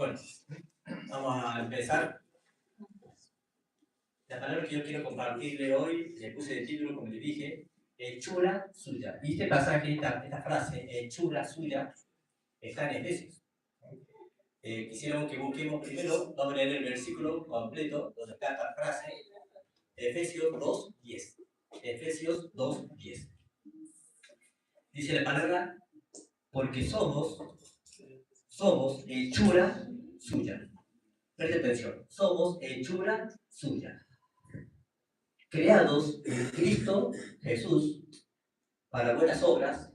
Bueno, vamos a empezar. La palabra que yo quiero compartirle hoy, le puse de título, como le dije, hechura suya. Y este pasaje, esta frase, hechura suya, está en Efesios. Quisiéramos que busquemos primero, vamos a leer el versículo completo, donde está esta frase, Efesios 2:10. Efesios 2:10. Dice la palabra, porque somos hechura suya. Preste atención, somos hechura suya. Creados en Cristo Jesús para buenas obras,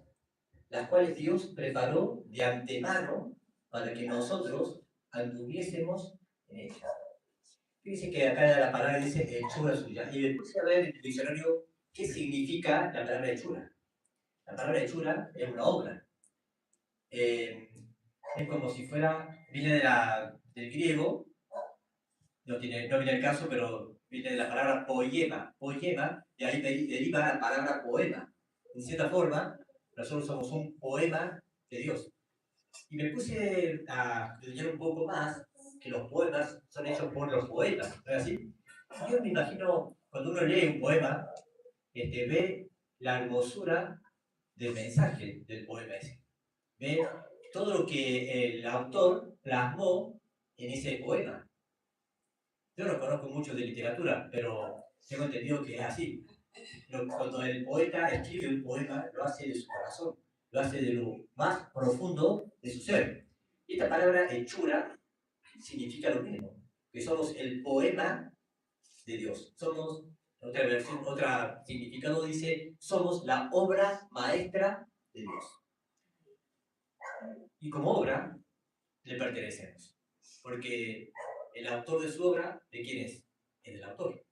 las cuales Dios preparó de antemano para que nosotros anduviésemos en ellas. Fíjense que acá la palabra dice hechura suya. Y después a ver en el diccionario qué significa la palabra hechura. La palabra hechura es una obra. Es como si fuera, viene del griego, no viene el caso, pero viene de la palabra poema, y ahí deriva la palabra poema. En cierta forma, nosotros somos un poema de Dios. Y me puse a leer un poco más que los poemas son hechos por los poetas, ¿no es así? Yo me imagino, cuando uno lee un poema, ve la hermosura del mensaje del poema ese. Ve todo lo que el autor plasmó en ese poema. Yo no conozco mucho de literatura, pero tengo entendido que es así. Cuando el poeta escribe un poema, lo hace de su corazón, lo hace de lo más profundo de su ser. Y esta palabra hechura significa lo mismo, que somos el poema de Dios. Somos, otra versión, otro significado dice, somos la obra maestra de Dios. Y como obra, le pertenecemos. Porque el autor de su obra, ¿de quién es? Es del autor.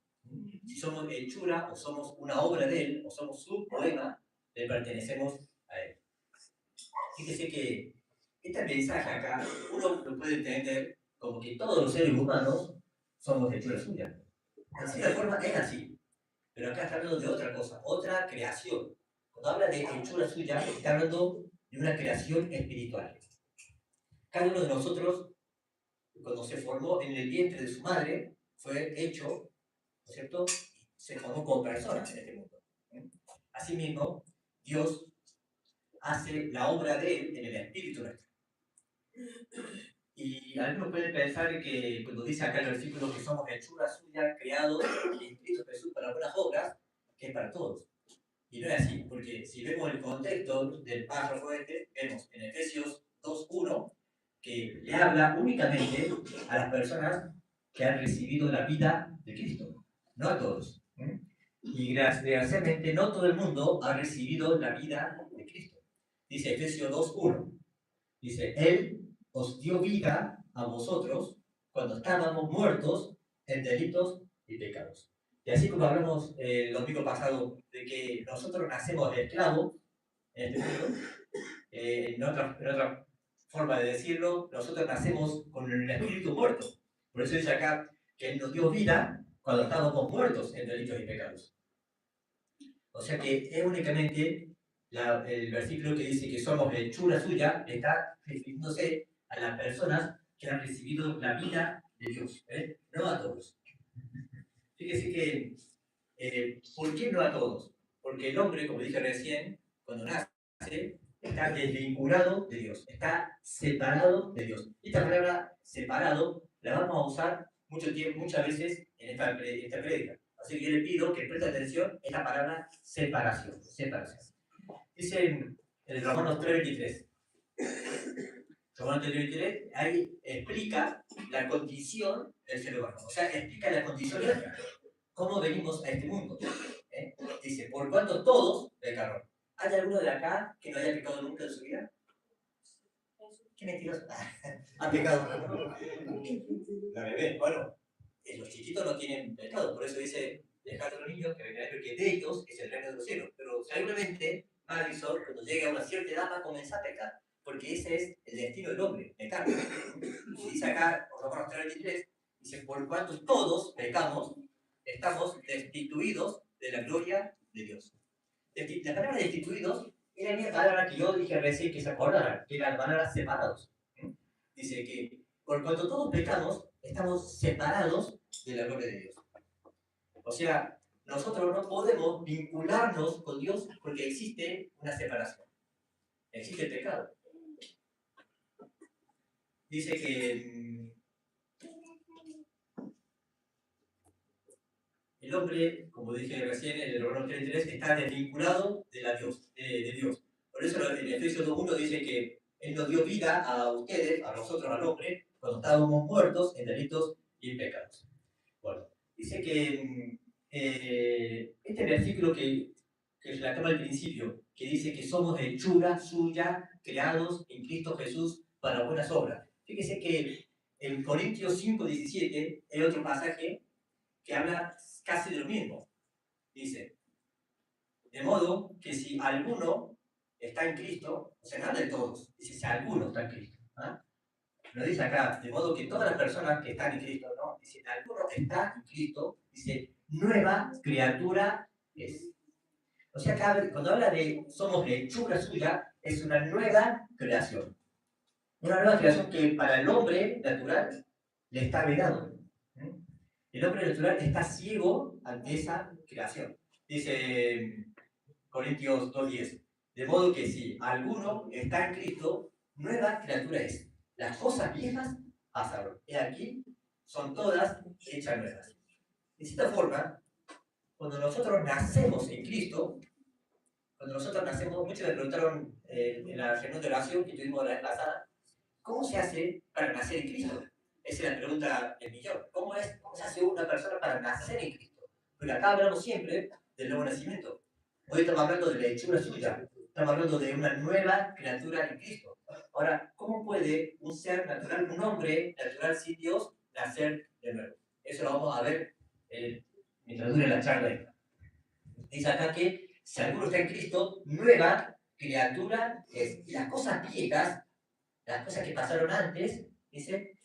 Si somos hechura, o somos una obra de él, o somos su poema, le pertenecemos a él. Fíjese que este mensaje acá, uno lo puede entender como que todos los seres humanos somos hechura suya. En cierta forma es así. Pero acá está hablando de otra cosa, otra creación. Cuando habla de hechura suya, está hablando de una creación espiritual. Cada uno de nosotros, cuando se formó en el vientre de su madre, fue hecho, ¿no es cierto? Se formó como persona en este mundo. Asimismo, Dios hace la obra de él en el espíritu nuestro. Y algunos pueden pensar que cuando dice acá el versículo que somos hechura suya, creados en Cristo Jesús para buenas obras, que es para todos. Y no es así, porque si vemos el contexto del párrafo vemos en Efesios 2:1 que le habla únicamente a las personas que han recibido la vida de Cristo, no a todos. Y desgraciadamente no todo el mundo ha recibido la vida de Cristo. Dice Efesios 2:1, dice, Él os dio vida a vosotros cuando estábamos muertos en delitos y pecados. Y así como hablamos el domingo pasado de que nosotros nacemos esclavos en este mundo, en otra forma de decirlo, nosotros nacemos con el espíritu muerto. Por eso dice acá que Él nos dio vida cuando estábamos muertos en delitos y pecados. O sea que es únicamente el versículo que dice que somos hechura suya, está refiriéndose a las personas que han recibido la vida de Dios, no a todos. Fíjese que, ¿por qué no a todos? Porque el hombre, como dije recién, cuando nace, está desvinculado de Dios, está separado de Dios. Esta palabra separado la vamos a usar muchas veces en esta prédica. Así que yo le pido que preste atención a esta palabra separación. Dice en el Romanos 3:23. Romanos 3:23, ahí explica la condición del ser humano. O sea, explica la condición nuestra. Cómo venimos a este mundo. Dice, por cuanto todos pecaron. ¿Hay alguno de acá que no haya pecado nunca en su vida? Qué mentiroso. ¿Ha pecado? La bebé. Bueno, los chiquitos no tienen pecado, por eso dice, dejad a los niños que vengan, porque de ellos es el reino de los cielos. Pero seguramente Marisol, cuando llegue a una cierta edad, va a comenzar a pecar, porque ese es el destino del hombre, pecar. Y dice acá, Romanos 3:23, dice, por cuanto todos pecamos, estamos destituidos de la gloria de Dios. La palabra destituidos era la misma palabra que yo dije recién que se acordara, que era la palabra separados. Dice que Por cuanto todos pecamos, estamos separados de la gloria de Dios. O sea, nosotros no podemos vincularnos con Dios porque existe una separación. Existe el pecado. Dice que el hombre, como dije recién en el Romanos 3:3, está desvinculado de Dios. Por eso en Efesios 2:1 dice que Él nos dio vida a ustedes, a nosotros, al hombre, cuando estábamos muertos en delitos y en pecados. Bueno, dice que este versículo que se la toma al principio, que dice que somos hechura suya, creados en Cristo Jesús para buenas obras. Fíjese que en Corintios 5:17 hay otro pasaje que habla casi de lo mismo. Dice, de modo que si alguno está en Cristo, o sea, no habla de todos, dice si alguno está en Cristo. ¿Ah? Lo dice acá, de modo que todas las personas que están en Cristo, ¿no? Dice, si alguno está en Cristo, dice, nueva criatura es. O sea, acá, cuando habla de somos hechura suya, es una nueva creación. Una nueva creación que para el hombre natural le está vedado. El hombre natural está ciego ante esa creación. Dice Corintios 2:10. De modo que si alguno está en Cristo, nueva criatura es. Las cosas viejas pasaron. Y aquí son todas hechas nuevas. De cierta forma, cuando nosotros nacemos en Cristo, muchos me preguntaron en la reunión de oración que tuvimos la vez pasada, ¿cómo se hace para nacer en Cristo? Esa es la pregunta del millón. ¿Cómo se hace una persona para nacer en Cristo? Porque acá hablamos siempre del nuevo nacimiento. Hoy estamos hablando de la hechura suya. Estamos hablando de una nueva criatura en Cristo. Ahora, ¿cómo puede un ser natural, un hombre natural sin Dios, nacer de nuevo? Eso lo vamos a ver mientras dure la charla esta. Dice acá que si alguno está en Cristo, nueva criatura es. Y las cosas viejas, las cosas que pasaron antes, dice,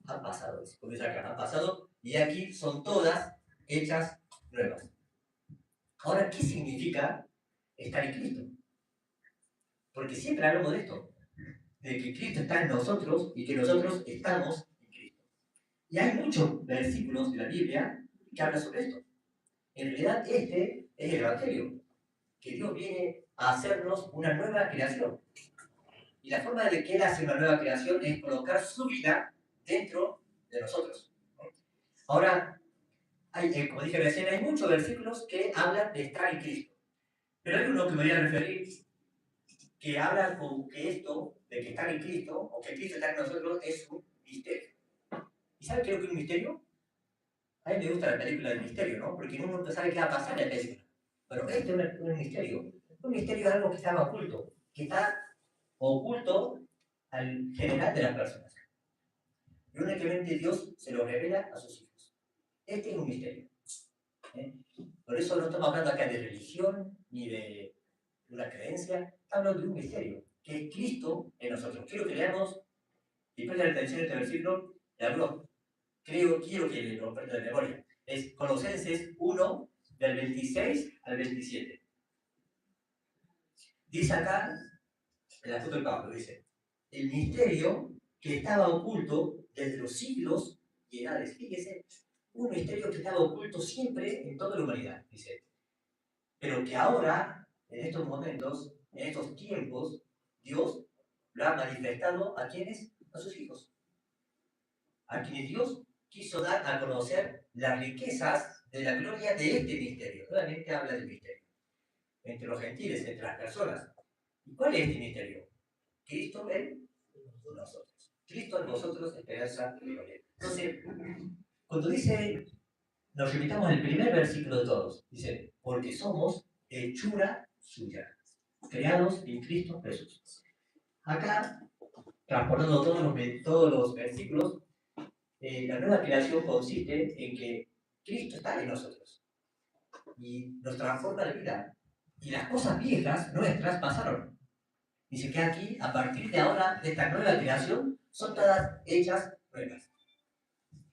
han pasado. Como dice acá, han pasado y aquí son todas hechas nuevas. Ahora, ¿qué significa estar en Cristo? Porque siempre hablamos de esto, de que Cristo está en nosotros y que nosotros estamos en Cristo. Y hay muchos versículos de la Biblia que hablan sobre esto. En realidad, este es el Evangelio, que Dios viene a hacernos una nueva creación. Y la forma de que Él hace una nueva creación es colocar su vida dentro de nosotros. Ahora, como dije recién, hay muchos versículos que hablan de estar en Cristo. Pero hay uno que me voy a referir que habla con que esto, de que estar en Cristo, o que Cristo está en nosotros, es un misterio. ¿Y sabe qué es lo que es un misterio? A mí me gusta la película del misterio, ¿no? Porque uno no sabe qué va a pasar en la película. Pero este es un misterio. Un misterio es algo que está oculto, que está oculto al general de las personas. Y únicamente Dios se lo revela a sus hijos. Este es un misterio. Por eso no estamos hablando acá de religión ni de una creencia, estamos hablando de un misterio, que es Cristo en nosotros. Quiero que leamos, y presten atención a este versículo, quiero que lo presten de memoria. Es Colosenses 1, del 26 al 27. Dice acá, el apóstol Pablo dice, el misterio que estaba oculto desde los siglos y edades. Fíjese, un misterio que estaba oculto siempre en toda la humanidad, dice. Pero que ahora, en estos momentos, en estos tiempos, Dios lo ha manifestado a quienes, a sus hijos. A quienes Dios quiso dar a conocer las riquezas de la gloria de este misterio. Nuevamente habla del misterio. Entre los gentiles, entre las personas. ¿Y cuál es este misterio? Cristo en nosotros. Cristo en nosotros, esperanza y gloria. Entonces, cuando dice, nos limitamos al primer versículo de todos, dice, porque somos hechura suya, creados en Cristo Jesús. Acá, transportando todos los versículos, la nueva creación consiste en que Cristo está en nosotros y nos transforma la vida. Y las cosas viejas nuestras pasaron. Dice que aquí, a partir de ahora, de esta nueva creación, son todas hechas nuevas.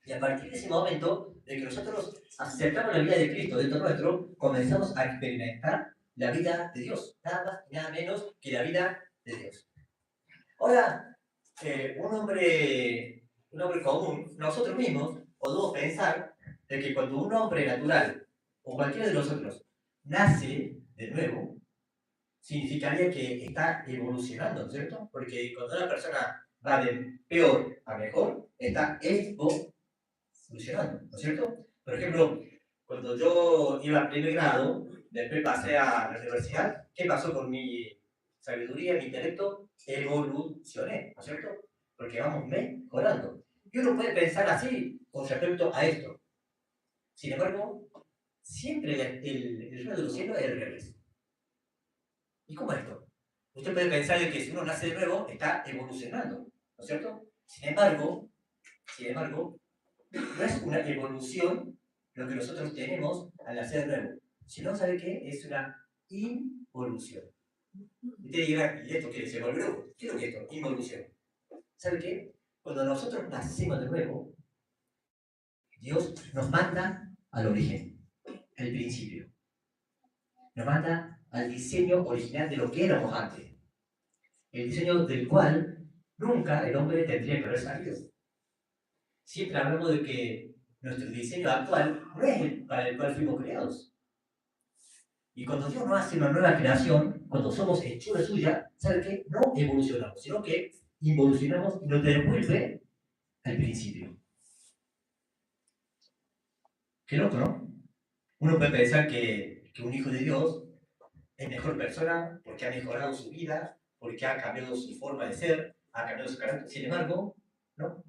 Y a partir de ese momento, de que nosotros aceptamos la vida de Cristo dentro nuestro, comenzamos a experimentar la vida de Dios. Nada más y nada menos que la vida de Dios. Ahora, un hombre común, nosotros mismos podemos pensar de que cuando un hombre natural o cualquiera de nosotros nace de nuevo, significaría que está evolucionando, ¿no es cierto? Porque cuando una persona va de peor a mejor, está evolucionando, ¿no es cierto? Por ejemplo, cuando yo iba a primer grado, después pasé a la universidad, ¿qué pasó con mi sabiduría, mi intelecto? Evolucioné, ¿no es cierto? Porque vamos mejorando. Y uno puede pensar así con respecto a esto. Sin embargo, siempre el reino de los cielos es el revés. ¿Y cómo es esto? Usted puede pensar de que si uno nace de nuevo, está evolucionando, ¿no es cierto? Sin embargo, no es una evolución lo que nosotros tenemos al nacer de nuevo, sino, ¿sabe qué? Es una involución. Usted dirá, ¿y esto qué? ¿Se volvió? ¿Qué es lo que es esto? Involución. ¿Sabe qué? Cuando nosotros nacemos de nuevo, Dios nos manda al origen, al principio. Nos manda al diseño original de lo que éramos antes. El diseño del cual nunca el hombre tendría que haber salido. Siempre hablamos de que nuestro diseño actual no es el para el cual fuimos creados. Y cuando Dios nos hace una nueva creación, cuando somos hechura suya, ¿sabe qué? No evolucionamos, sino que involucionamos y nos devuelve al principio. Qué loco, ¿no? Uno puede pensar que un hijo de Dios es mejor persona porque ha mejorado su vida, porque ha cambiado su forma de ser, ha cambiado su carácter. Sin embargo, no.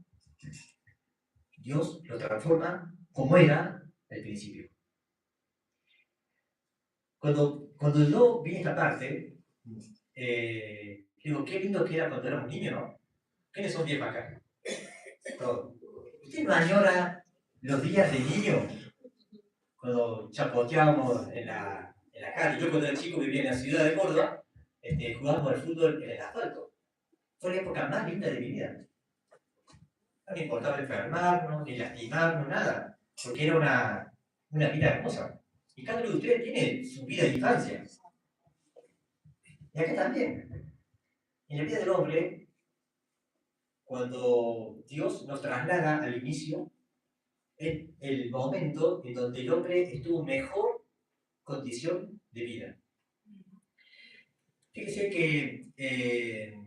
Dios lo transforma como era al principio. Cuando yo vi esta parte, digo, qué lindo que era cuando éramos niños, ¿no? ¿Quiénes son viejos acá? Todos. ¿Usted no añora los días de niño? Cuando chapoteábamos en la calle. Yo cuando era chico vivía en la ciudad de Córdoba, jugábamos al fútbol en el asfalto. Fue la época más linda de mi vida. No me importaba enfermarnos, ni lastimarnos, nada. Porque era una vida hermosa. Y cada uno de ustedes tiene su vida de infancia. Y acá también. En la vida del hombre, cuando Dios nos traslada al inicio, es el momento en donde el hombre estuvo en mejor condición de vida. Fíjese que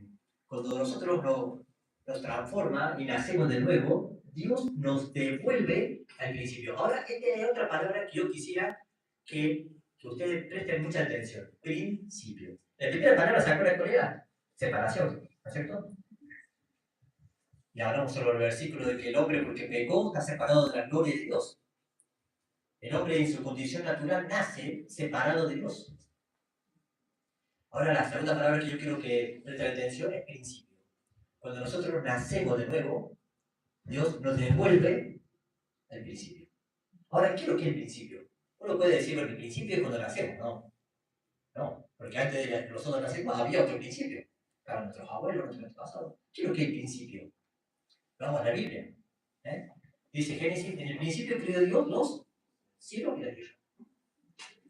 cuando nosotros nos transforma y nacemos de nuevo, Dios nos devuelve al principio. Ahora, esta es otra palabra que yo quisiera que ustedes presten mucha atención. Principio. La primera palabra, ¿se acuerdan cuál era? Separación, ¿no es cierto? Y hablamos sobre el versículo de que el hombre, porque pecó, está separado de la gloria de Dios. El hombre en su condición natural nace separado de Dios. Ahora la segunda palabra que yo quiero que presten atención es principio. Cuando nosotros nacemos de nuevo, Dios nos devuelve al principio. Ahora, ¿qué es lo que es el principio? Uno puede decir, bueno, el principio es cuando nacemos, no. No, porque antes de nosotros nacemos había otro principio. Para nuestros abuelos, nuestros antepasados. ¿Qué es lo que es el principio? Vamos a la Biblia. Dice Génesis, en el principio creó Dios los cielos y la tierra.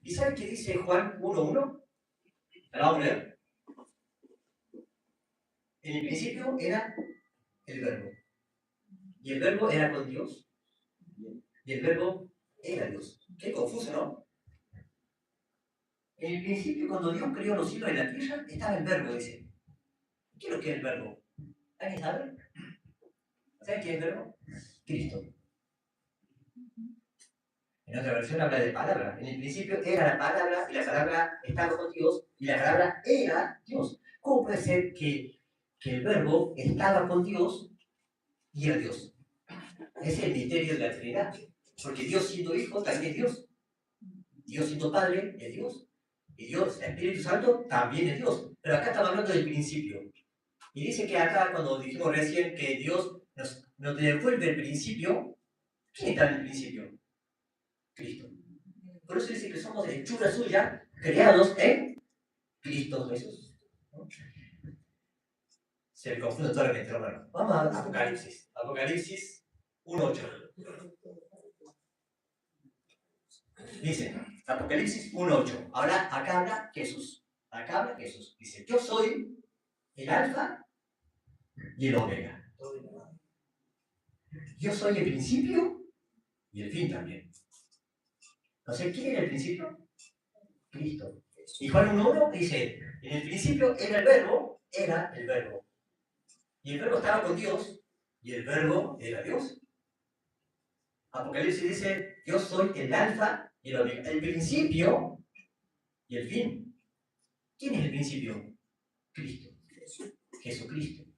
¿Y saben qué dice Juan 1:1? La vamos a leer. En el principio era el verbo. Y el verbo era con Dios. Y el verbo era Dios. Qué confuso, ¿no? En el principio, cuando Dios creó los cielos y la tierra, estaba el verbo, dice. ¿Qué es lo que es el verbo? ¿Alguien sabe? ¿Saben qué es el verbo? Cristo. En otra versión habla de palabra. En el principio era la palabra y la palabra estaba con Dios y la palabra era Dios. ¿Cómo puede ser que el verbo estaba con Dios y era Dios? Ese es el misterio de la Trinidad. Porque Dios siendo Hijo también es Dios. Dios siendo Padre es Dios. Y Dios, el Espíritu Santo, también es Dios. Pero acá estamos hablando del principio. Y dice que acá, cuando dijimos recién que Dios nos devuelve el principio, ¿quién está en el principio? Cristo. Por eso dice que somos hechura suya, creados en Cristo Jesús. ¿No? Se me confunde toda la mente, hermano. Vamos a Apocalipsis. Apocalipsis 1:8. Dice, Apocalipsis 1:8. Acá habla Jesús. Acá habla Jesús. Dice, yo soy el alfa y el omega. Yo soy el principio y el fin también. Entonces, ¿quién era el principio? Cristo. Y Juan 1.1 dice, en el principio era el verbo, y el verbo estaba con Dios, y el verbo era Dios. Apocalipsis dice, yo soy el alfa y el omega, el principio y el fin. ¿Quién es el principio? Cristo, Jesucristo.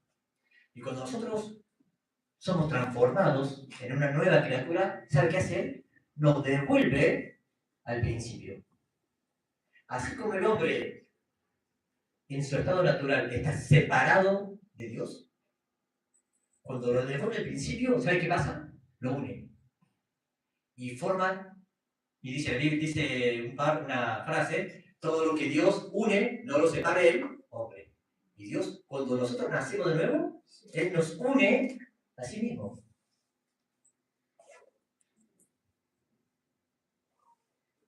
Y cuando nosotros somos transformados en una nueva criatura, ¿sabe qué hace Él? Nos devuelve al principio. Así como el hombre en su estado natural está separado de Dios, cuando lo devuelve al principio, ¿sabe qué pasa? Lo une. Y forman, y dice una frase, todo lo que Dios une, no lo separa el hombre. Y Dios, cuando nosotros nacemos de nuevo, Él nos une a sí mismo.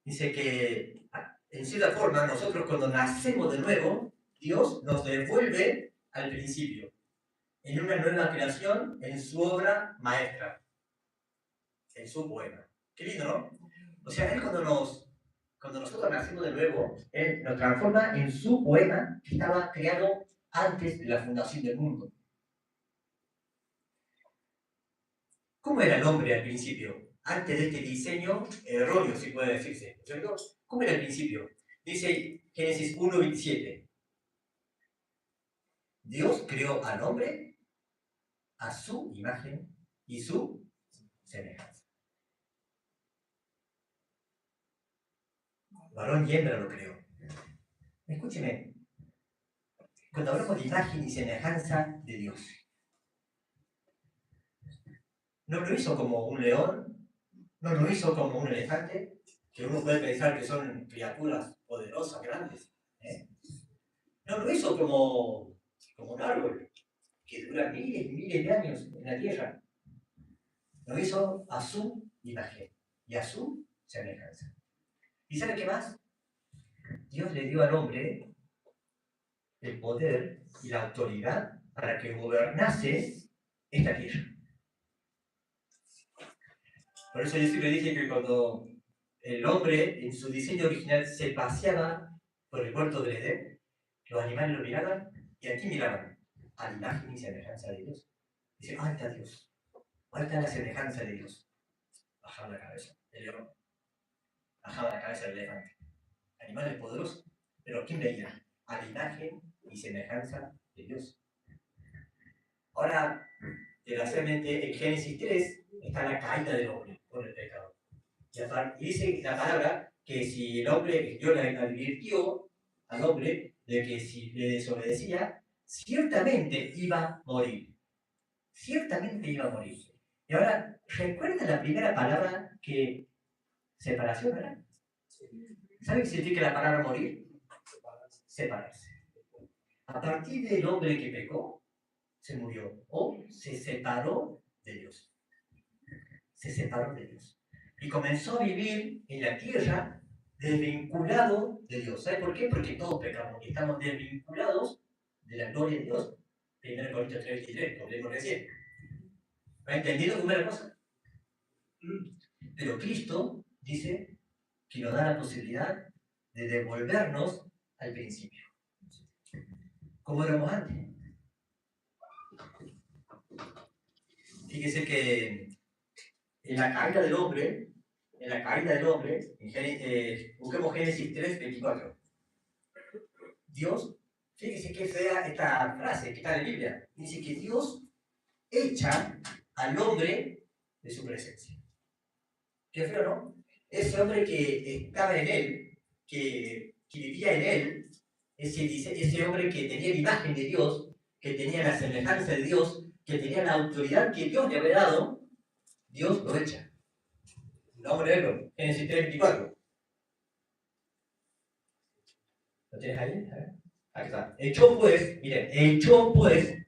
Dice que, en cierta forma, nosotros cuando nacemos de nuevo, Dios nos devuelve al principio, en una nueva creación, en su obra maestra, en su poema. Qué lindo, ¿no? O sea, Él cuando nosotros nacemos de nuevo, Él nos transforma en su poema que estaba creado antes de la fundación del mundo. ¿Cómo era el hombre al principio? Antes de este diseño erróneo, si puede decirse, ¿cierto? ¿Cómo era el principio? Dice Génesis 1:27. Dios creó al hombre a su imagen y su semejanza. Varón y hembra lo creó. Escúcheme, cuando hablamos de imagen y semejanza de Dios, no lo hizo como un león, no lo hizo como un elefante, que uno puede pensar que son criaturas poderosas, grandes. No lo hizo como un árbol que dura miles y miles de años en la tierra. Lo hizo a su imagen y a su semejanza. ¿Y sabe qué más? Dios le dio al hombre el poder y la autoridad para que gobernase esta tierra. Por eso yo siempre dije que cuando el hombre en su diseño original se paseaba por el huerto del Edén, los animales lo miraban y aquí miraban a la imagen y semejanza de Dios. Dicen, ahí está Dios, ahí está la semejanza de Dios. Bajaba la cabeza del león, bajaba la cabeza del elefante. Animales poderosos, pero ¿quién veía? A la imagen y semejanza de Dios. Ahora, desgraciadamente, en Génesis 3 está la caída del hombre por el pecado. Y dice la palabra que si el hombre, Dios le advirtió al hombre de que si le desobedecía, ciertamente iba a morir. Ciertamente iba a morir. Y ahora, ¿recuerda la primera palabra que separación era? ¿Sabe qué significa la palabra morir? Separarse. A partir del hombre que pecó, se murió o se separó de Dios. Se separó de Dios. Y comenzó a vivir en la tierra desvinculado de Dios. ¿Sabe por qué? Porque todos pecamos y estamos desvinculados de la gloria de Dios. 1 Corintios 3:23, como leímos recién. ¿Ha entendido cómo es la cosa? Pero Cristo dice que nos da la posibilidad de devolvernos al principio. Como éramos antes. Fíjese que en la caída del hombre, busquemos Génesis 3:24. Dios, fíjese qué fea esta frase que está en la Biblia. Dice que Dios echa al hombre de su presencia. Qué feo, ¿no? Ese hombre que estaba en él, que vivía en él, ese hombre que tenía la imagen de Dios, que tenía la semejanza de Dios, que tenía la autoridad que Dios le había dado, Dios lo echa. Vamos a leerlo, Génesis 3:24. ¿Lo tienes ahí? Aquí está. Echó pues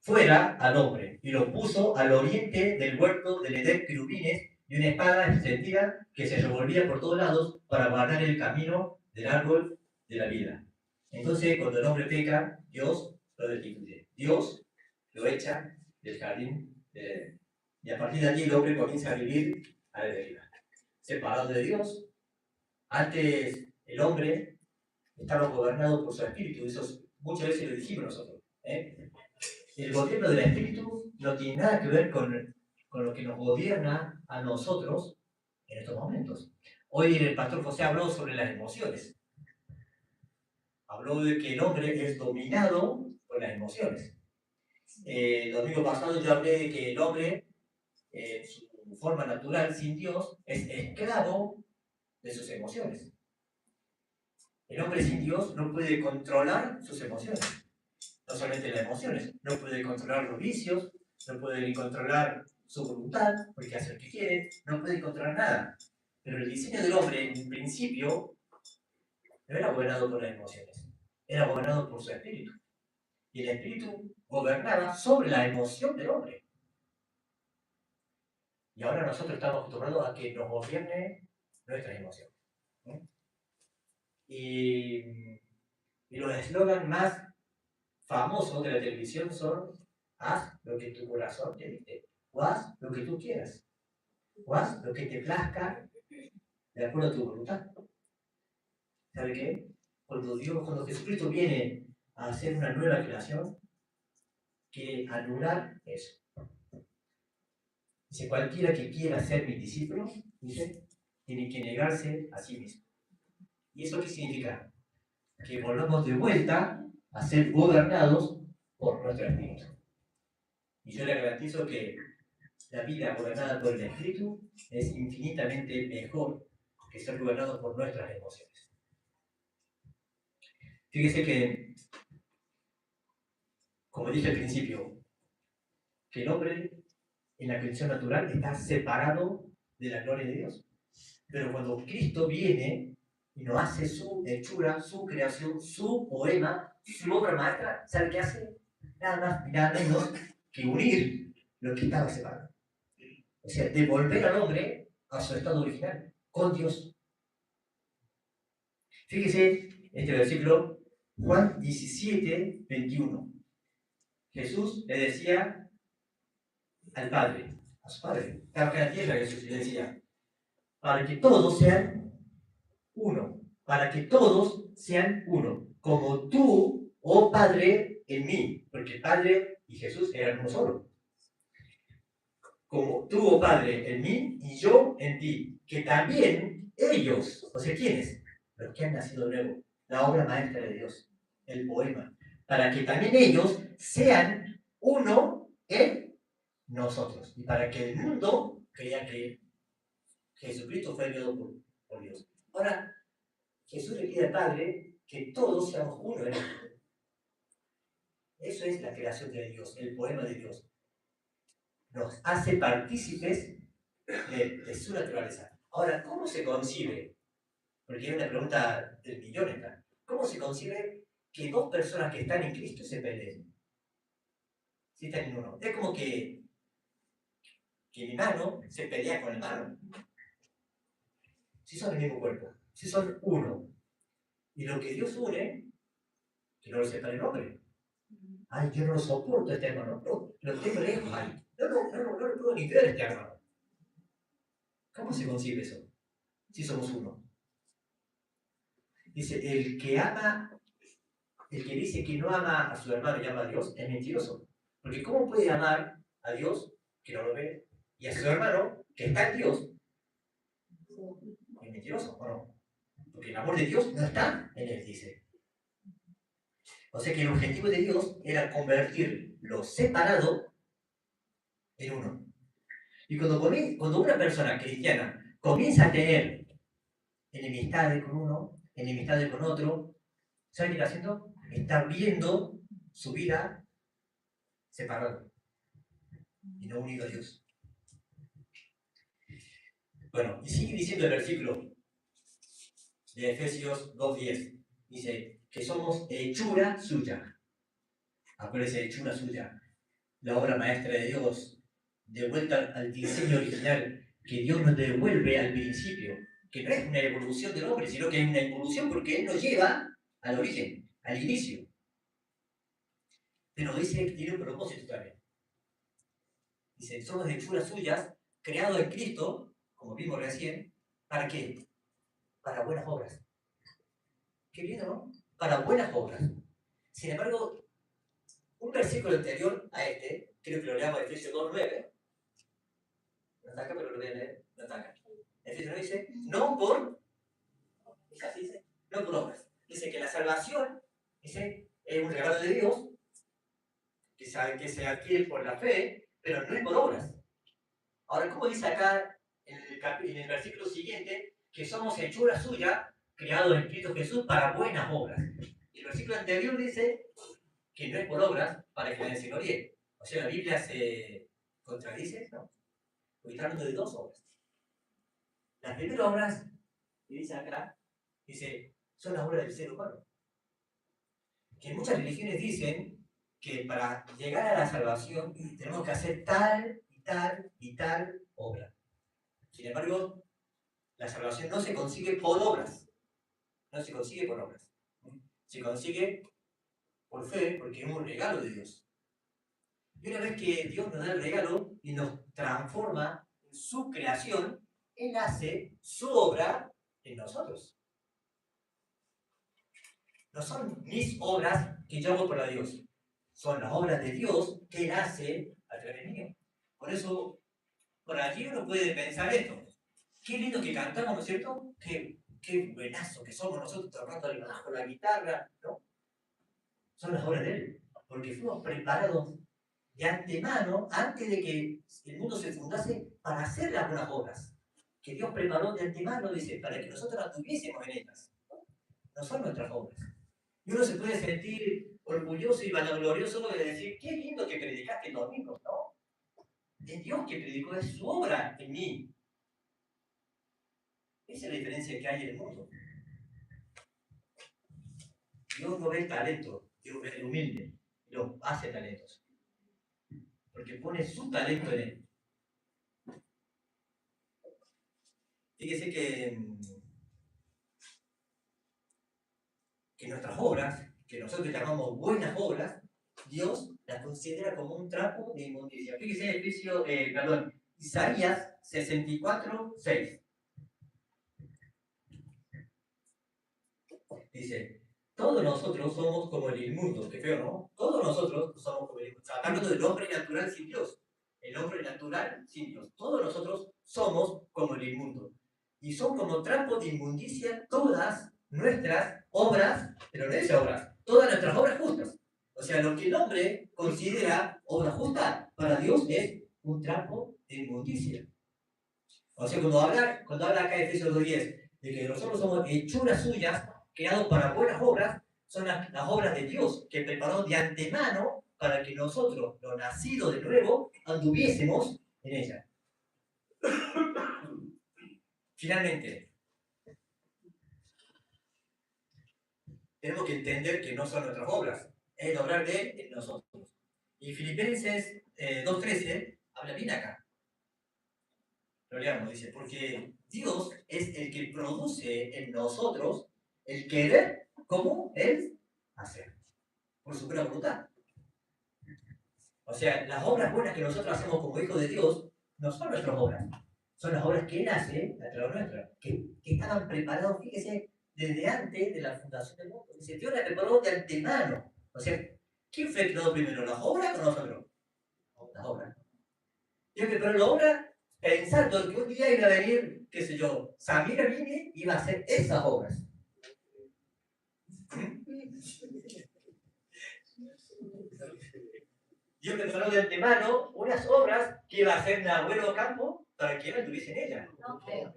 fuera al hombre y lo puso al oriente del huerto del Edén querubines y una espada encendida que se revolvía por todos lados para guardar el camino del árbol de la vida. Entonces, cuando el hombre peca, Dios lo destituye. Dios lo echa del jardín del Edén. Y a partir de allí el hombre comienza a vivir a la deriva, separado de Dios. Antes el hombre estaba gobernado por su espíritu, eso muchas veces lo dijimos nosotros. El gobierno del espíritu no tiene nada que ver con lo que nos gobierna a nosotros en estos momentos. Hoy el pastor José habló sobre las emociones. Habló de que el hombre es dominado por las emociones. El domingo pasado yo hablé de que el hombre, en su forma natural, sin Dios, es esclavo de sus emociones. El hombre sin Dios no puede controlar sus emociones. No solamente las emociones, no puede controlar los vicios, no puede controlar su voluntad, porque hace lo que quiere, no puede controlar nada. Pero el diseño del hombre, en principio, no era gobernado por las emociones, era gobernado por su espíritu. Y el espíritu gobernaba sobre la emoción del hombre. Y ahora nosotros estamos acostumbrados a que nos gobierne nuestras emociones. Y los eslogans más famosos de la televisión son: haz lo que tu corazón te dicte, o haz lo que tú quieras, o haz lo que te plazca de acuerdo a tu voluntad. ¿Sabe qué? Cuando Jesucristo viene a hacer una nueva creación, quiere anular eso. Dice: cualquiera que quiera ser mi discípulo, dice, tiene que negarse a sí mismo. ¿Y eso qué significa? Que volvamos de vuelta a ser gobernados por nuestro espíritu. Y yo le garantizo que la vida gobernada por el espíritu es infinitamente mejor que ser gobernado por nuestras emociones. Fíjese que, como dije al principio, que el hombre en la creación natural está separado de la gloria de Dios. Pero cuando Cristo viene y nos hace su hechura, su creación, su poema, su obra maestra, ¿sabe qué hace? Nada más y nada menos que unir lo que estaba separado. O sea, devolver al hombre a su estado original, con Dios. Fíjese este versículo, Juan 17, 21. Jesús le decía al Padre, a su Padre, estaba acá en la tierra, Jesús le decía: para que todos sean uno, para que todos sean uno, como tú, oh Padre, en mí, porque Padre y Jesús eran uno solo. Como tú, oh Padre, en mí y yo en ti, que también ellos, o sea, ¿quiénes? Los que han nacido nuevo, la obra maestra de Dios, el poema, para que también ellos sean uno en nosotros, y para que el mundo crea que Jesucristo fue enviado por Dios. Ahora, Jesús le pide al Padre que todos seamos uno en él. Eso es la creación de Dios, el poema de Dios. Nos hace partícipes de su naturaleza. Ahora, ¿cómo se concibe? Porque es una pregunta del millón esta. ¿Cómo se concibe que dos personas que están en Cristo se peleen? Si están en uno. Es como que mi mano se pelea con el mano. Si son el mismo cuerpo, si son uno. Y lo que Dios une, que no lo separa el hombre. Ay, yo no lo soporto este hermano, no, lo tengo lejos ahí. No lo puedo ni ver este hermano. ¿Cómo se concibe eso? Si somos uno. Dice, el que dice que no ama a su hermano y ama a Dios, es mentiroso. Porque ¿cómo puede amar a Dios, que no lo ve, y a su hermano, que está en Dios? Es mentiroso, ¿o no? Porque el amor de Dios no está en él, dice. O sea que el objetivo de Dios era convertir lo separado en uno. Y cuando una persona cristiana comienza a tener enemistades con uno, enemistades con otro, ¿sabe qué está haciendo? Está viendo su vida separado y no unido a Dios. Bueno, y sigue diciendo el versículo de Efesios 2:10. Dice que somos hechura suya. Acuérdense, hechura suya. La obra maestra de Dios, de vuelta al diseño original que Dios nos devuelve al principio, que no es una evolución del hombre, sino que es una evolución porque Él nos lleva al origen, al inicio. pero dice que tiene un propósito también. Dice, somos hechuras suyas, creados en Cristo, como vimos recién, ¿para qué? Para buenas obras. Qué lindo, ¿no? Para buenas obras. Sin embargo, un versículo anterior a este, creo que lo leamos en Efesios 2:9, no está acá, pero lo voy a leer, no está acá. Efesios 9 dice, no por, casi dice, no por obras. Dice que la salvación, dice, es un regalo de Dios, que se adquiere por la fe, pero no es por obras. Ahora, ¿cómo dice acá en el versículo siguiente? Que somos hechura suya, creados en Cristo Jesús para buenas obras. Y el versículo anterior dice que no es por obras para que nadie se gloríe. O sea, la Biblia se contradice, ¿no? Porque está hablando de dos obras. Las primeras obras, que dice acá, dice, son las obras del ser humano. Que muchas religiones dicen que para llegar a la salvación tenemos que hacer tal y tal y tal obra. Sin embargo, la salvación no se consigue por obras. No se consigue por obras. Se consigue por fe, porque es un regalo de Dios. Y una vez que Dios nos da el regalo y nos transforma en su creación, Él hace su obra en nosotros. No son mis obras que yo hago para Dios. Son las obras de Dios que Él hace a través mío. Por eso, por allí uno puede pensar esto. Qué lindo que cantamos, ¿no es cierto? Qué buenazo que somos nosotros tocando el bajo, la guitarra, ¿no? Son las obras de Él. Porque fuimos preparados de antemano, antes de que el mundo se fundase, para hacer las buenas obras. Que Dios preparó de antemano, dice, para que nosotros las tuviésemos en ellas. No son nuestras obras. Y uno se puede sentir orgulloso y vanaglorioso de decir, qué lindo que predicaste el domingo, ¿no? Es Dios que predicó, es su obra en mí. Esa es la diferencia que hay en el mundo. Dios no ve el talento, Dios ve el humilde, y lo hace talentos. Porque pone su talento en él. Fíjese que nuestras obras, que nosotros llamamos buenas obras, Dios las considera como un trapo de inmundicia. Fíjese Isaías 64:6. Dice, todos nosotros somos como el inmundo, qué feo, ¿no? Todos nosotros somos como el inmundo. Está hablando del hombre natural sin Dios. El hombre natural sin Dios. Todos nosotros somos como el inmundo. Y son como trapos de inmundicia todas nuestras obras, pero no es obras, todas nuestras obras justas. O sea, lo que el hombre considera obra justa, para Dios es un trapo de inmundicia. O sea, cuando habla acá de Efesios 2:10, de que nosotros somos hechuras suyas, creados para buenas obras, son las obras de Dios que preparó de antemano para que nosotros, los nacidos de nuevo, anduviésemos en ellas. Finalmente, tenemos que entender que no son nuestras obras, es el obrar de Él en nosotros. Y Filipenses 2:13 habla bien acá. Lo leamos, dice, porque Dios es el que produce en nosotros el querer como el hacer, por su buena voluntad. O sea, las obras buenas que nosotros hacemos como hijos de Dios no son nuestras obras, son las obras que Él hace a través nuestra, que estaban preparadas, fíjese, desde antes de la fundación del mundo. Dice, Dios las preparó de antemano. O sea, ¿quién fue creado primero, las obras o nosotros? Las obras. Dios preparó la obra pensando que un día iba a venir, qué sé yo, Samira viene y iba a hacer esas obras. Dios preparó de antemano unas obras que iba a hacer en Abuelo Campo para que él anduviese en ellas. No creo.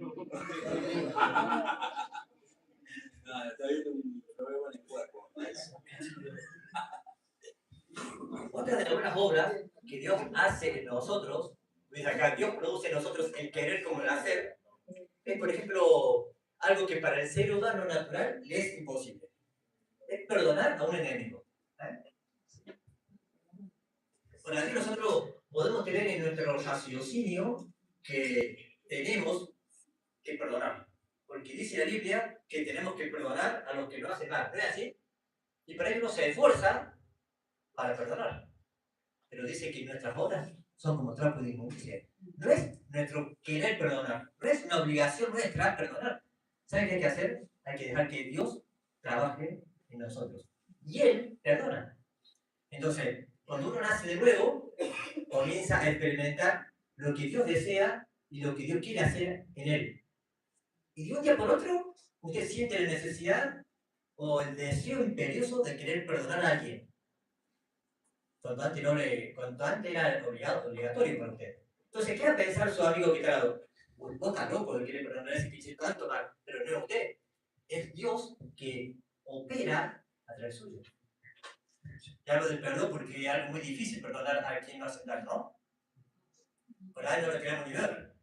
Otra de las buenas obras que Dios hace en nosotros, dice acá, Dios produce en nosotros el querer como el hacer, es por ejemplo algo que para el ser humano natural le es imposible. Es perdonar a un enemigo. Por así nosotros podemos tener en nuestro raciocinio que tenemos que perdonar. Porque dice la Biblia que tenemos que perdonar a los que nos hacen mal. ¿No es así? Y para ello uno se esfuerza para perdonar. Pero dice que nuestras obras son como trapos de inmundicia. No es nuestro querer perdonar, no es una obligación nuestra perdonar. ¿Saben qué hay que hacer? Hay que dejar que Dios trabaje en nosotros. Y Él perdona. Entonces, cuando uno nace de nuevo, comienza a experimentar lo que Dios desea y lo que Dios quiere hacer en Él. Y de un día por otro, usted siente la necesidad o el deseo imperioso de querer perdonar a alguien. Cuando antes era obligatorio para usted. Entonces, ¿qué va a pensar su amigo que está al lado? Uy, vos estás loco de querer perdonar a ese que hizo tanto mal, pero no es usted. Es Dios que opera a través suyo. Y hablo del perdón porque es algo muy difícil perdonar a quien no hace daño, ¿no? Por ahí no lo queremos ni ver.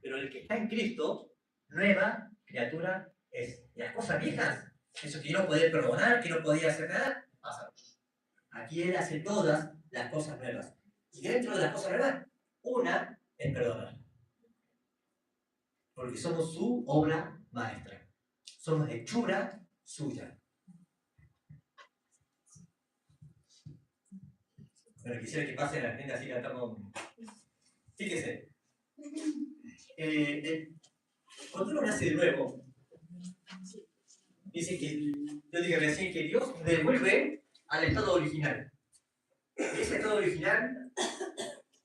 Pero el que está en Cristo, nueva criatura es. Y las cosas viejas, eso que yo no podía perdonar, que no podía hacer nada, pasaron. Aquí Él hace todas las cosas nuevas. Y dentro de las cosas nuevas, una es perdonar. Porque somos su obra maestra. Somos hechura suya. Bueno, quisiera que pasen la gente así la estamos. Fíjese. Cuando uno nace de nuevo, dice que, yo dije recién que Dios devuelve al estado original. Ese estado original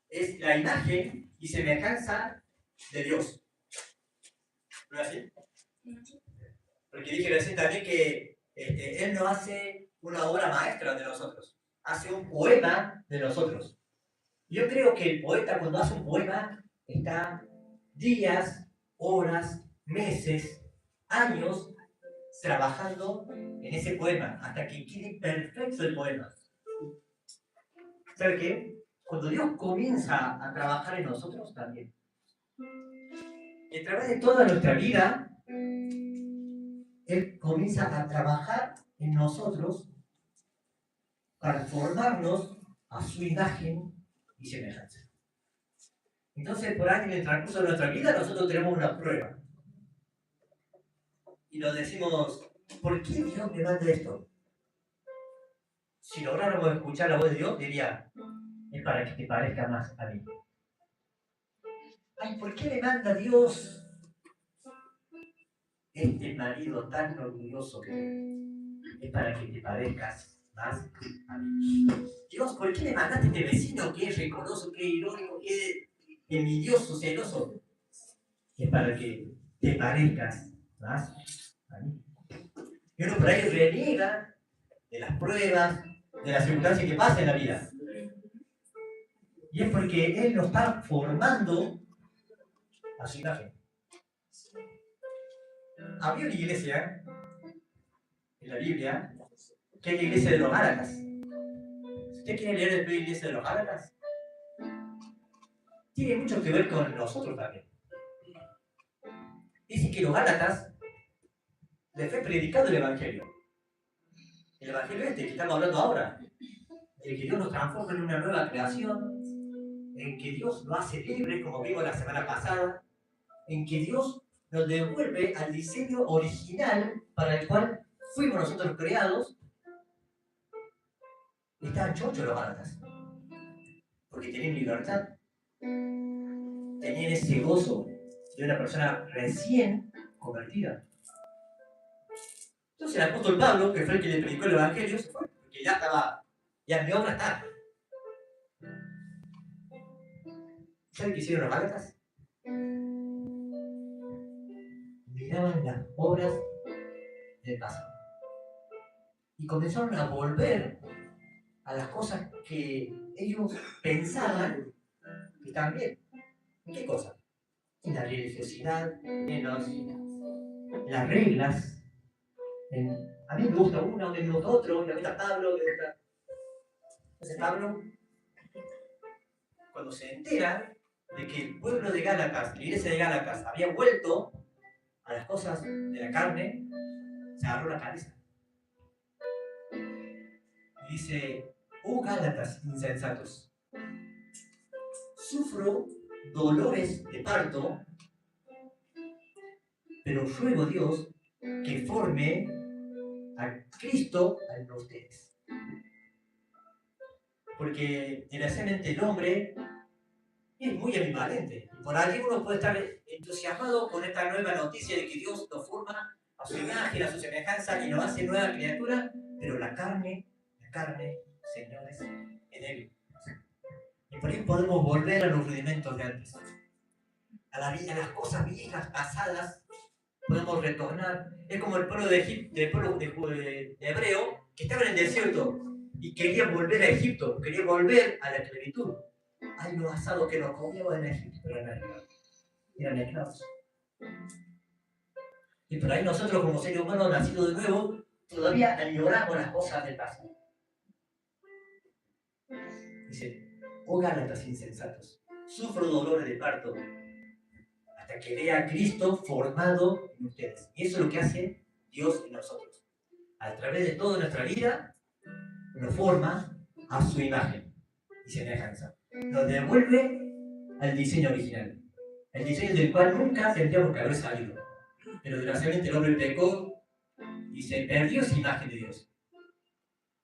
es la imagen y semejanza de Dios. ¿No es así? Porque dije recién también que Él no hace una obra maestra de nosotros, hace un poema de nosotros. Yo creo que el poeta cuando hace un poema está días, horas, meses, años trabajando en ese poema hasta que quede perfecto el poema. ¿Sabe qué? Cuando Dios comienza a trabajar en nosotros también, y a través de toda nuestra vida, Él comienza a trabajar en nosotros para formarnos a su imagen y semejanza. Entonces, por ahí en el transcurso de nuestra vida, nosotros tenemos una prueba. Y nos decimos, ¿por qué Dios me manda esto? Si lográramos escuchar la voz de Dios, diría, es para que te parezca más a mí. Ay, ¿por qué me manda Dios este marido tan orgulloso que es para que te parezcas más a mí? Dios, ¿por qué me mandaste este vecino que es recoroso, que es irónico, que es envidioso, celoso? Es para que te parezcas más a mí. Y uno por ahí reniega de las pruebas, de las circunstancias que pasan en la vida. Y es porque Él nos está formando a su imagen. Había una iglesia en la Biblia que es la iglesia de los Gálatas. Si usted quiere leer el la iglesia de los Gálatas, tiene mucho que ver con nosotros también. Dice que los Gálatas les fue predicado el Evangelio. El Evangelio este que estamos hablando ahora, el que Dios nos transforma en una nueva creación, en que Dios nos hace libres, como vimos la semana pasada, en que Dios nos devuelve al diseño original para el cual fuimos nosotros creados. Estaban chochos los Gálatas, porque tenían libertad, tenían ese gozo de una persona recién convertida. Entonces el apóstol Pablo, que fue el que le predicó el Evangelio, se fue, porque ya mi obra está. ¿Saben qué hicieron los Gálatas? Miraban las obras del pasado y comenzaron a volver a las cosas que ellos pensaban que estaban bien. ¿En qué cosa? En la religiosidad, en las reglas. A mí me gusta uno, a mí me gusta otro, me gusta Pablo, me gusta. Entonces Pablo, cuando se entera de que el pueblo de Gálatas, la iglesia de Gálatas, había vuelto a las cosas de la carne, se agarró la cabeza. Y dice, oh Gálatas insensatos, sufro dolores de parto, pero ruego a Dios que forme a Cristo en ustedes. porque desgraciadamente el hombre es muy ambivalente. Por allí uno puede estar entusiasmado con esta nueva noticia de que Dios nos forma a su imagen, a su semejanza y nos hace nueva criatura, pero la carne, señores, es débil. Y por ahí podemos volver a los rudimentos de antes, a la vida, a las cosas viejas, pasadas, podemos retornar. Es como el pueblo de Egipto, el pueblo de hebreo, que estaba en el desierto y quería volver a Egipto, quería volver a la esclavitud. Hay los asados que nos comíamos en Egipto, pero eran esclavos. Y por ahí nosotros como seres humanos nacidos de nuevo, todavía añoramos las cosas del pasado. Dice, oh Gálatas insensatos, sufro dolores de parto hasta que vea a Cristo formado en ustedes. Y eso es lo que hace Dios en nosotros. A través de toda nuestra vida, nos forma a su imagen y semejanza. Nos devuelve al diseño original. El diseño del cual nunca tendríamos que haber salido. Pero desgraciadamente el hombre pecó y se perdió esa imagen de Dios.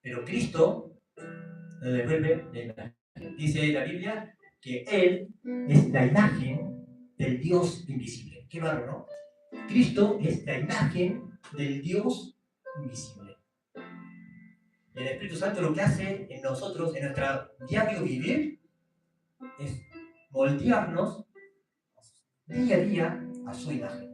Pero Cristo nos devuelve la imagen. Dice la Biblia que Él es la imagen del Dios invisible. Qué barro, ¿no? Cristo es la imagen del Dios invisible. El Espíritu Santo lo que hace en nosotros, en nuestro diario vivir, es moldearnos día a día a su imagen.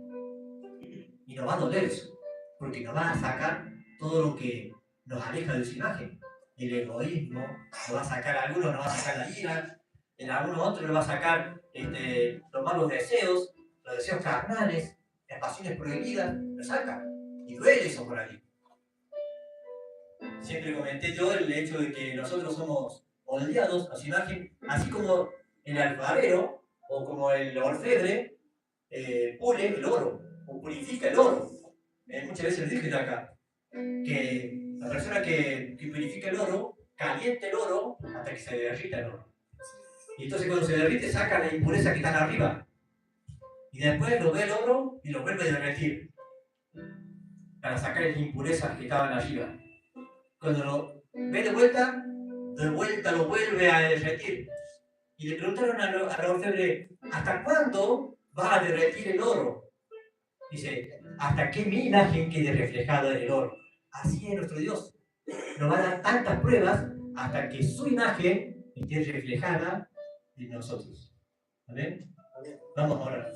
Y nos va a doler eso, porque nos va a sacar todo lo que nos aleja de su imagen. El egoísmo, nos va a sacar algunos, nos va a sacar la ira, en algunos otros nos va a sacar los malos deseos, los deseos carnales, las pasiones prohibidas, nos saca. Y duele eso por ahí. Siempre comenté yo el hecho de que nosotros somos moldeados a su imagen, así como el alfarero o como el orfebre pule el oro o purifica el oro. Muchas veces les dije de acá que la persona que purifica el oro calienta el oro hasta que se derrita el oro. Y entonces cuando se derrite saca la impureza que está arriba. Y después lo ve el oro y lo vuelve a derretir para sacar las impurezas que estaban arriba. Cuando lo ve de vuelta lo vuelve a derretir. Y le preguntaron a la orfebre, ¿hasta cuándo va a derretir el oro? Dice, hasta que mi imagen quede reflejada en el oro. Así es nuestro Dios. Nos va a dar tantas pruebas hasta que su imagen esté reflejada en nosotros. ¿Amén? Vamos a orar.